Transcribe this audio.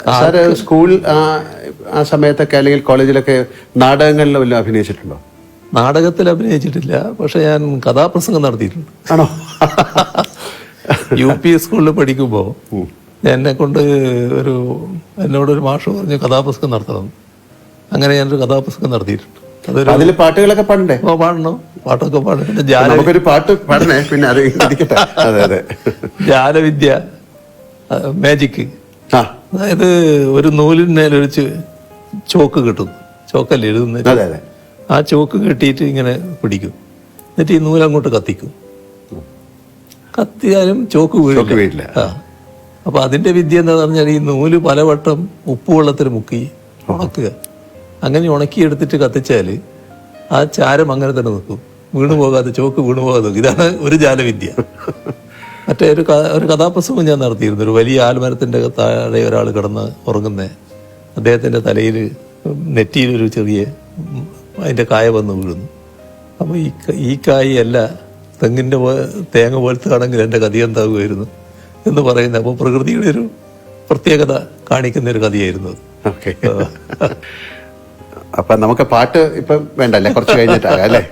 Sir school ആ സമയത്തൊക്കെ അല്ലെങ്കിൽ കോളേജിലൊക്കെ നാടകങ്ങളിൽ വല്ലതും അഭിനയിച്ചിട്ടുണ്ടോ? നാടകത്തിൽ അഭിനയിച്ചിട്ടില്ല, പക്ഷെ ഞാൻ കഥാപ്രസംഗം നടത്തിയിട്ടുണ്ട്. ആണോ? UP സ്കൂളിൽ പഠിക്കുമ്പോൾ എന്നോടൊരു മാഷ് പറഞ്ഞു കഥാപ്രസംഗം നടത്തണം. അങ്ങനെ ഞാനൊരു കഥാപ്രസംഗം നടത്തിയിട്ടുണ്ട്. അതിൽ പാട്ടുകളൊക്കെ പാടണ്ടേ? പാടണം, പാട്ടൊക്കെ പാടും. പിന്നെ നമുക്കൊരു പാട്ട് പാടണേ, പിന്നെ അത് ഇരിക്കട്ടെ. അതെ അതെ, ജാലവിദ്യ, മാജിക്. അതായത് ഒരു നൂലിന്മേലൊരു ചോക്ക് കിട്ടും, ചോക്കല്ലേ എഴുതുന്നത്. അതെ അതെ. ആ ചോക്ക് കെട്ടിയിട്ട് ഇങ്ങനെ പിടിക്കും, എന്നിട്ട് ഈ നൂലങ്ങോട്ട് കത്തിക്കും. കത്തിയാലും ചോക്ക് വീഴില്ല. അപ്പൊ അതിന്റെ വിദ്യ എന്താന്ന് പറഞ്ഞാൽ ഈ നൂല് പലവട്ടം ഉപ്പുവെള്ളത്തിൽ മുക്കി ഉണക്കുക. അങ്ങനെ ഉണക്കിയെടുത്തിട്ട് കത്തിച്ചാല് ആ ചാരം അങ്ങനെ തന്നെ നിൽക്കും, വീണുപോകാതെ, ചോക്ക് വീണുപോകാതെ നിൽക്കും. ഇതാണ് ഒരു ജാലവിദ്യ. മറ്റേ ഒരു കഥാപ്രസംഗം ഞാൻ നടത്തിയിരുന്നു. ഒരു വലിയ ആൽമരത്തിന്റെ താഴെ ഒരാൾ കിടന്ന് ഉറങ്ങുന്ന, അദ്ദേഹത്തിന്റെ തലയിൽ നെറ്റിയിലൊരു ചെറിയ അതിന്റെ കായ വന്ന് വീഴുന്നു. അപ്പോൾ ഈ കായല്ല തെങ്ങിന്റെ തേങ്ങ പോലത്താണെങ്കിൽ എൻ്റെ കഥ എന്താകുമായിരുന്നു എന്ന് പറയുന്നത്. അപ്പോൾ പ്രകൃതിയുടെ ഒരു പ്രത്യേകത കാണിക്കുന്ന ഒരു കഥയായിരുന്നു അത്. അപ്പൊ നമുക്ക് പാട്ട് ഇപ്പം വേണ്ടല്ലേ, കുറച്ച് കഴിഞ്ഞിട്ടാകാം അല്ലേ?